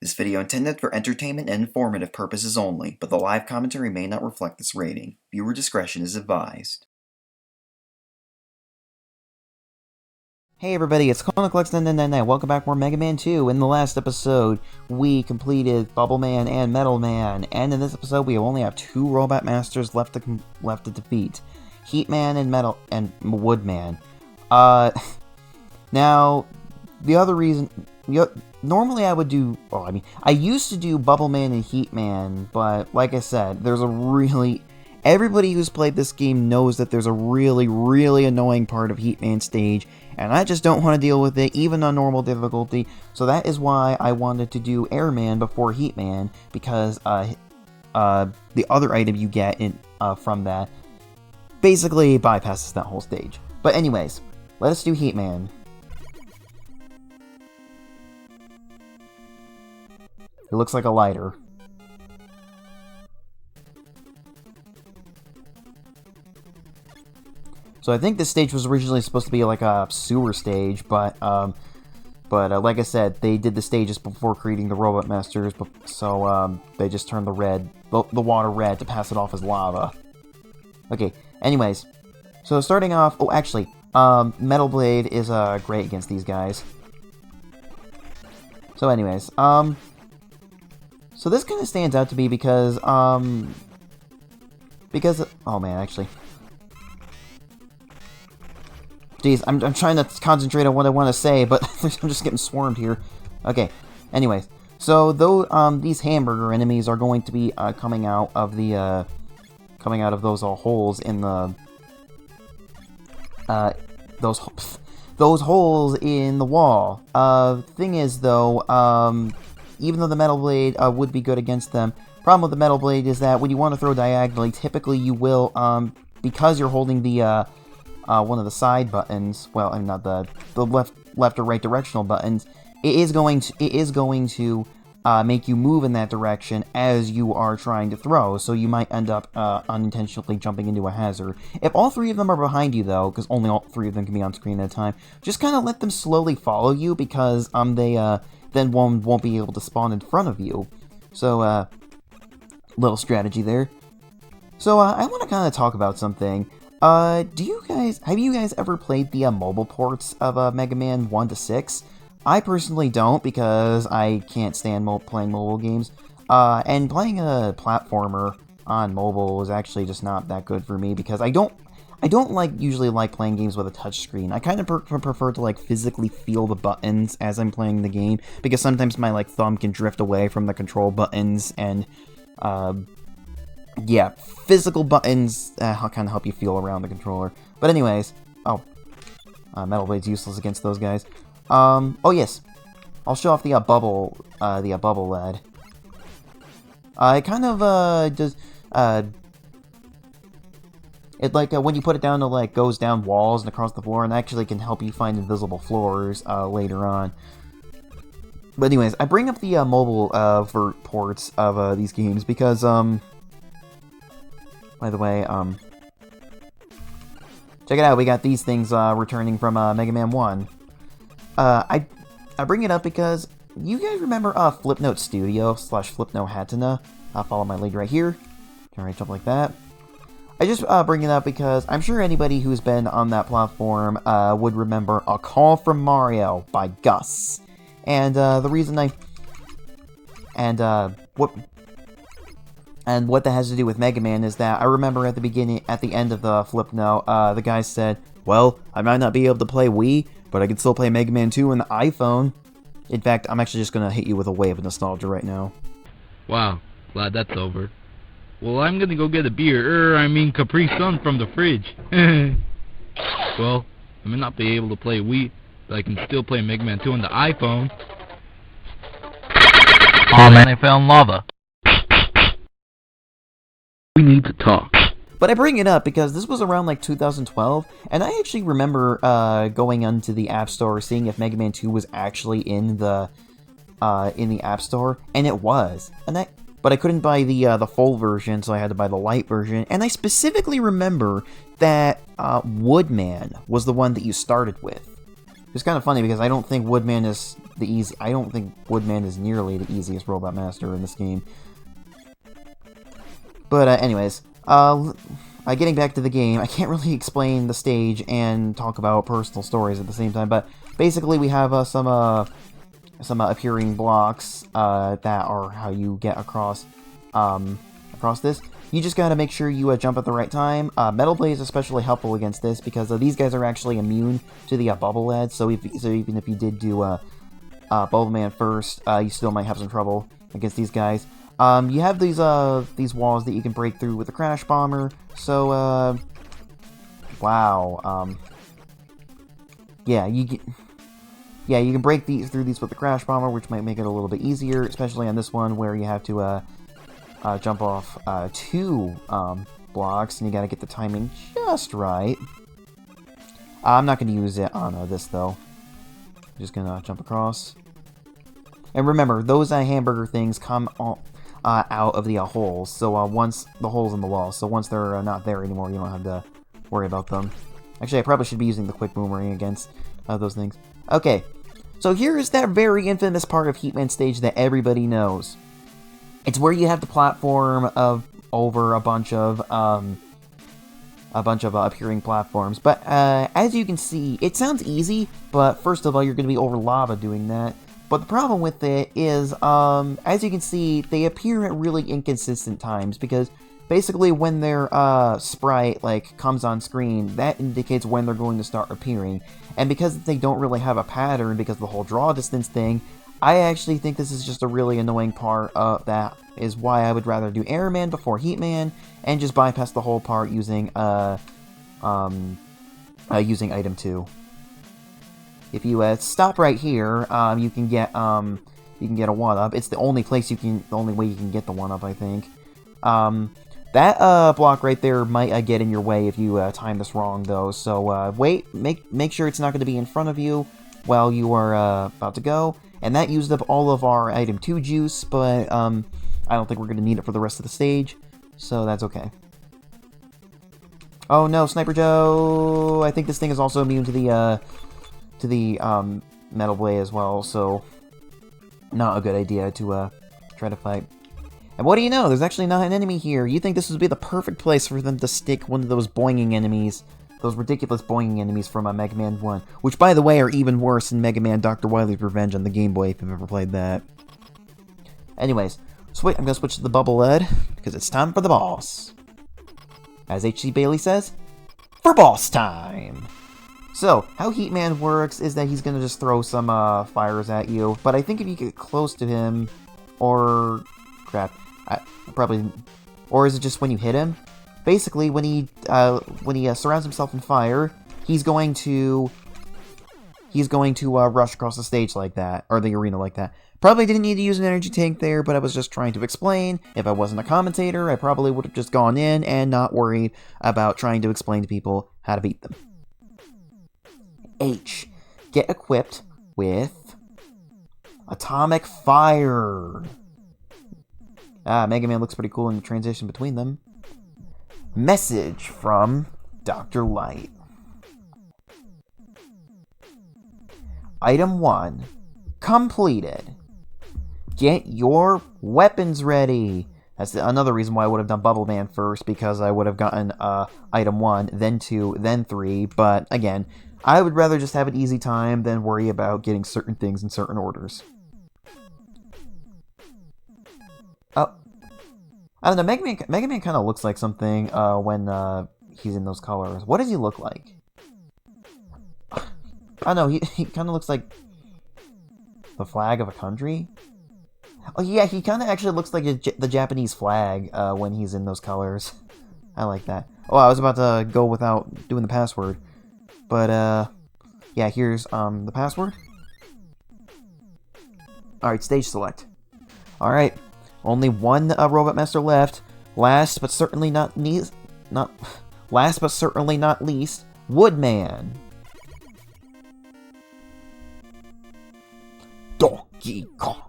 This video intended for entertainment and informative purposes only, but the live commentary may not reflect this rating. Viewer discretion is advised. Hey everybody, it's ConicLux999. Welcome back for Mega Man 2. In the last episode, we completed Bubble Man and Metal Man, and in this episode, we only have two Robot Masters left to defeat: Heat Man and Metal and Wood Man. Now, the other reason. Normally I would do, I used to do Bubble Man and Heat Man, but like I said, everybody who's played this game knows that there's a really annoying part of Heat Man stage, and I just don't want to deal with it, even on normal difficulty, so that is why I wanted to do Airman before Heat Man, because the other item you get from that basically bypasses that whole stage. But anyways, let us do Heat Man. It looks like a lighter. So I think this stage was originally supposed to be like a sewer stage, but like I said, they did the stages before creating the Robot Masters, so they just turned the water red to pass it off as lava. Okay, anyways, so starting off, Metal Blade is great against these guys. So anyways, so this kind of stands out to me because, oh man, actually. Jeez, I'm trying to concentrate on what I want to say, but I'm just getting swarmed here. Okay, anyways. So, these hamburger enemies are going to be, coming out of those holes in the, those holes in the wall. Thing is, though, even though the Metal Blade would be good against them, problem with the Metal Blade is that when you want to throw diagonally, typically you will, because you're holding the, one of the side buttons, well, I mean, not the left or right directional buttons, it is going to make you move in that direction as you are trying to throw, so you might end up unintentionally jumping into a hazard. If all three of them are behind you, though, because only all three of them can be on screen at a time, just kind of let them slowly follow you, because they then won't be able to spawn in front of you. So, little strategy there. So, I want to kind of talk about something. Have you guys ever played the mobile ports of Mega Man 1 to 6? I personally don't, because I can't stand playing mobile games. And playing a platformer on mobile is actually just not that good for me, because I don't usually like playing games with a touchscreen. I kind of prefer to physically feel the buttons as I'm playing the game, because sometimes my thumb can drift away from the control buttons, and yeah, physical buttons kind of help you feel around the controller. But anyways, Metal Blade's useless against those guys. Oh yes, I'll show off the bubble lad. It kind of does it when you put it down, it goes down walls and across the floor, and actually can help you find invisible floors later on. But anyways, I bring up the mobile ports of these games because by the way, check it out, we got these things returning from Mega Man 1. I bring it up because you guys remember Flipnote Studio / Flipnote Hatana? Follow my lead right here. Turn right jump like that. I just bring it up because I'm sure anybody who's been on that platform would remember A Call from Mario by Gus. And the reason what that has to do with Mega Man is that I remember at the end of the Flipnote, the guy said, well, I might not be able to play Wii, but I can still play Mega Man 2 on the iPhone. In fact, I'm actually just gonna hit you with a wave of nostalgia right now. Wow, glad that's over. Well, I'm gonna go get a beer, Capri Sun from the fridge. Well, I may not be able to play Wii, but I can still play Mega Man 2 on the iPhone. Aw man, I found lava. We need to talk. But I bring it up because this was around 2012, and I actually remember going onto the App Store, seeing if Mega Man 2 was actually in the App Store, and it was. But I couldn't buy the full version, so I had to buy the light version. And I specifically remember that Woodman was the one that you started with. It's kind of funny because I don't think Woodman is I don't think Woodman is nearly the easiest Robot Master in this game. But anyways, getting back to the game, I can't really explain the stage and talk about personal stories at the same time. But basically, we have some appearing blocks that are how you get across this. You just gotta make sure you jump at the right time. Metal Blade is especially helpful against this because these guys are actually immune to the Bubble Head. So even if you did do Bubble Man first, you still might have some trouble against these guys. You have these walls that you can break through with the Crash Bomber. So wow. Yeah, you can break through these with the Crash Bomber, which might make it a little bit easier, especially on this one where you have to jump off 2 blocks, and you gotta get the timing just right. I'm not gonna use it on this though. I'm just gonna jump across. And remember, those hamburger things come out of the holes. So once the holes in the wall. So once they're not there anymore, you don't have to worry about them. Actually, I probably should be using the quick boomerang against those things. Okay, so here is that very infamous part of Heatman stage that everybody knows. It's where you have the platform over a bunch of appearing platforms. But as you can see, it sounds easy. But first of all, you're going to be over lava doing that. But the problem with it is, as you can see, they appear at really inconsistent times because basically when their sprite comes on screen, that indicates when they're going to start appearing. And because they don't really have a pattern because of the whole draw distance thing, I actually think this is just a really annoying part. That is why I would rather do Airman before Heatman and just bypass the whole part using using item 2. If you stop right here, you can get a 1-up. It's the only way you can get the 1-up, I think. That block right there might get in your way if you time this wrong, though. So make sure it's not going to be in front of you while you are about to go. And that used up all of our item 2 juice, but I don't think we're going to need it for the rest of the stage, so that's okay. Oh no, Sniper Joe! I think this thing is also immune to the Metal Blade as well, so not a good idea to try to fight. And what do you know? There's actually not an enemy here. You think this would be the perfect place for them to stick one of those boinging enemies. Those ridiculous boinging enemies from Mega Man 1. Which, by the way, are even worse than Mega Man Dr. Wily's Revenge on the Game Boy, if you've ever played that. Anyways, so wait, I'm gonna switch to the Bubble Head, because it's time for the boss. As H.C. Bailey says, for boss time! So, how Heatman works is that he's gonna just throw some fires at you, but I think if you get close to him, or... crap, or is it just when you hit him? Basically, when he surrounds himself in fire, he's going to rush across the stage like that, or the arena like that. Probably didn't need to use an energy tank there, but I was just trying to explain. If I wasn't a commentator, I probably would have just gone in and not worried about trying to explain to people how to beat them. H. Get equipped with Atomic Fire. Mega Man looks pretty cool in the transition between them. Message from Dr. Light. Item 1. Completed. Get your weapons ready. That's another reason why I would have done Bubble Man first, because I would have gotten item 1, then 2, then 3. But again, I would rather just have an easy time than worry about getting certain things in certain orders. Oh. I don't know, Mega Man kind of looks like something when he's in those colors. What does he look like? I don't know, he kind of looks like the flag of a country? Oh yeah, he kind of actually looks like the Japanese flag when he's in those colors. I like that. Oh, I was about to go without doing the password. But, yeah, here's the password. Alright, stage select. Alright. Only one Robot Master left. Last but certainly not least, Woodman. Donkey Kong.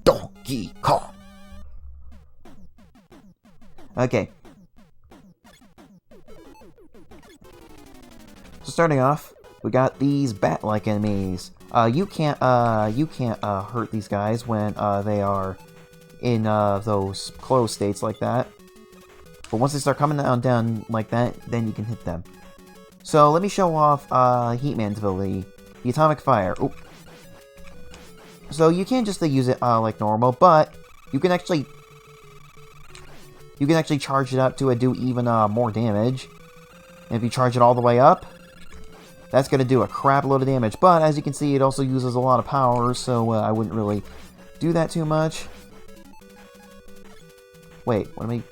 Donkey Kong. Okay. So starting off, we got these bat-like enemies. You can't hurt these guys when they are in those closed states like that. But once they start coming down like that, then you can hit them. So let me show off Heatman's ability, the Atomic Fire. Oop. So you can't just use it like normal, but you can actually charge it up to do even more damage. And if you charge it all the way up, that's going to do a crap load of damage. But as you can see, it also uses a lot of power, so I wouldn't really do that too much. Wait, what am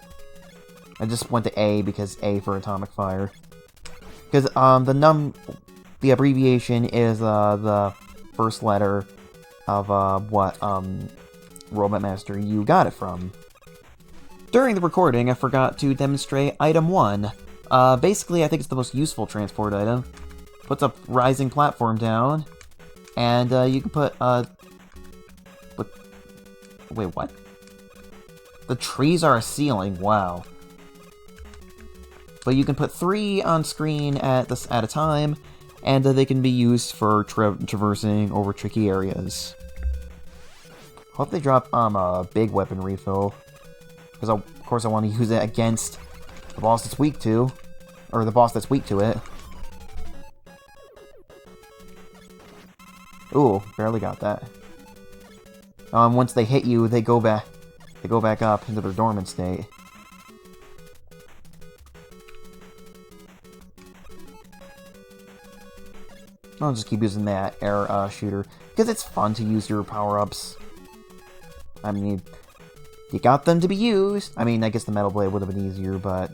I just went to A because A for Atomic Fire. Because the abbreviation is the first letter of what Robot Master you got it from. During the recording, I forgot to demonstrate Item 1. Basically, I think it's the most useful transport item. Puts a rising platform down, and you can put, wait, what? The trees are a ceiling, wow. But you can put 3 on screen at a time, and they can be used for traversing over tricky areas. Hope they drop a big weapon refill, because of course I want to use it against the boss that's weak to, or the boss that's weak to it. Ooh, barely got that. Once they hit you, they go back up into their dormant state. I'll just keep using that air shooter, because it's fun to use your power-ups. I mean, you got them to be used. I mean, I guess the Metal Blade would have been easier, but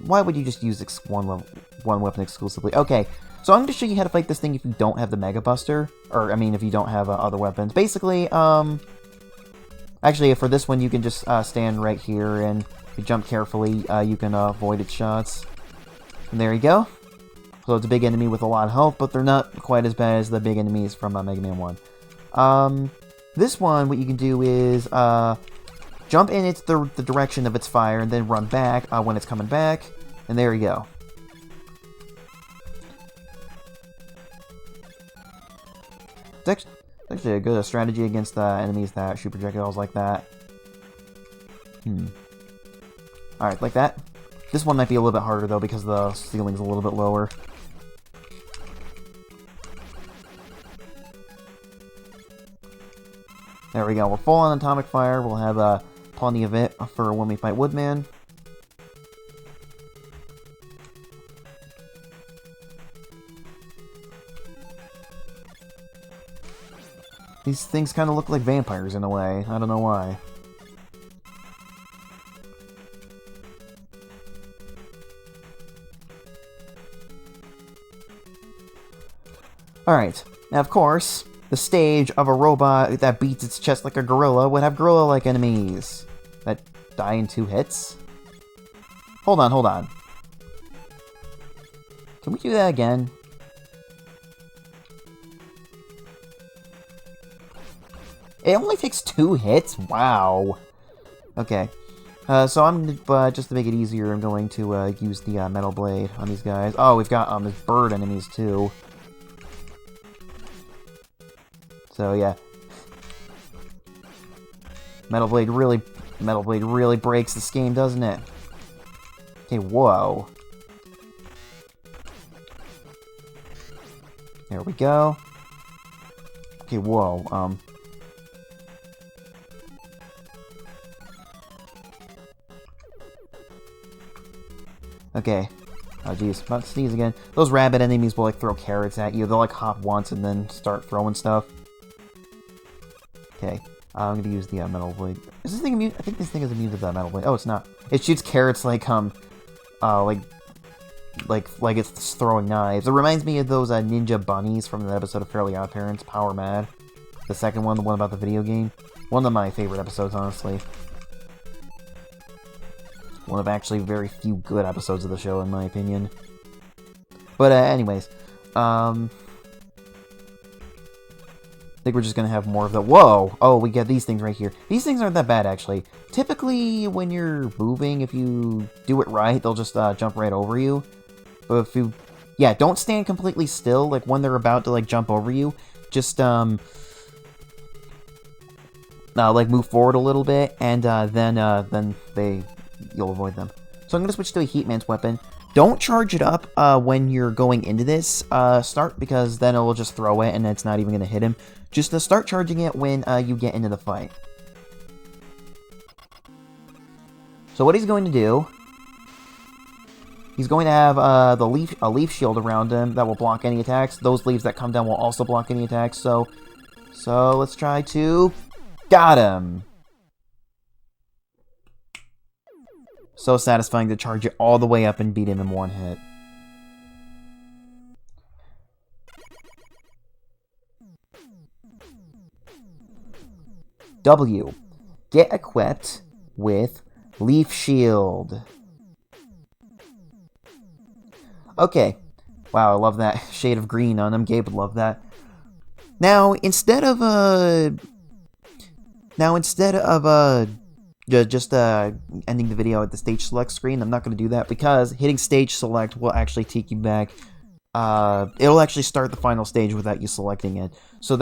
why would you just use one weapon exclusively? Okay, so I'm going to show you how to fight this thing if you don't have the Mega Buster, or, I mean, if you don't have other weapons. Basically, actually, for this one, you can just stand right here, and if you jump carefully, you can avoid its shots. And there you go. So it's a big enemy with a lot of health, but they're not quite as bad as the big enemies from Mega Man 1. This one, what you can do is jump in the direction of its fire, and then run back when it's coming back, and there you go. It's actually a good strategy against enemies that shoot projectiles like that. Alright, like that. This one might be a little bit harder, though, because the ceiling's a little bit lower. There we go, we're full on Atomic Fire. We'll have plenty of it for when we fight Woodman. These things kind of look like vampires in a way. I don't know why. Alright, now of course, the stage of a robot that beats its chest like a gorilla would have gorilla-like enemies that die in 2 hits. Hold on. Can we do that again? It only takes 2 hits? Wow. Okay. So I'm, just to make it easier, I'm going to use the Metal Blade on these guys. Oh, we've got these bird enemies too. So yeah. Metal Blade really breaks this game, doesn't it? Okay, whoa. There we go. Okay, whoa, Okay. Oh, jeez. About to sneeze again. Those rabbit enemies will, like, throw carrots at you. They'll, like, hop once and then start throwing stuff. Okay. I'm gonna use the Metal Blade. Is this thing immune? I think this thing is immune to the Metal Blade. Oh, it's not. It shoots carrots like it's throwing knives. It reminds me of those ninja bunnies from the episode of Fairly Odd Parents, Power Mad. The second one, the one about the video game. One of my favorite episodes, honestly. One of actually very few good episodes of the show, in my opinion. But anyways, I think we're just gonna have more of the... Whoa! Oh, we got these things right here. These things aren't that bad, actually. Typically, when you're moving, if you do it right, they'll just jump right over you. But if you yeah, don't stand completely still, like, when they're about to, like, jump over you. Just, like, move forward a little bit, and, then you'll avoid them. So I'm gonna switch to a Heatman's weapon. Don't charge it up, when you're going into this, start, because then it'll just throw it, and it's not even gonna hit him. Just, start charging it when, you get into the fight. So what he's going to do... He's going to have a leaf shield around him that will block any attacks. Those leaves that come down will also block any attacks. So let's try to... Got him! So satisfying to charge it all the way up and beat him in one hit. W. Get equipped with Leaf Shield. Okay. Wow, I love that shade of green on him. Gabe would love that. Now, instead of just ending the video at the stage select screen, I'm not going to do that because hitting stage select will actually take you back. It'll actually start the final stage without you selecting it. So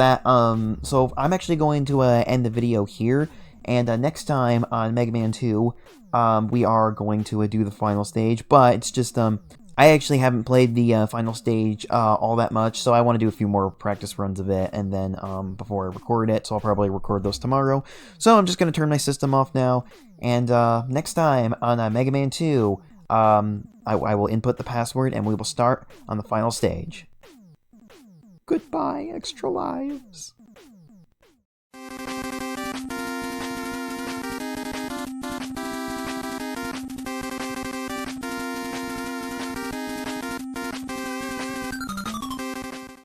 so I'm actually going to end the video here. And next time on Mega Man 2, we are going to do the final stage. But it's just I actually haven't played the final stage all that much, so I want to do a few more practice runs of it, and then before I record it, so I'll probably record those tomorrow. So I'm just going to turn my system off now, and next time on Mega Man 2, I will input the password, and we will start on the final stage. Goodbye, extra lives.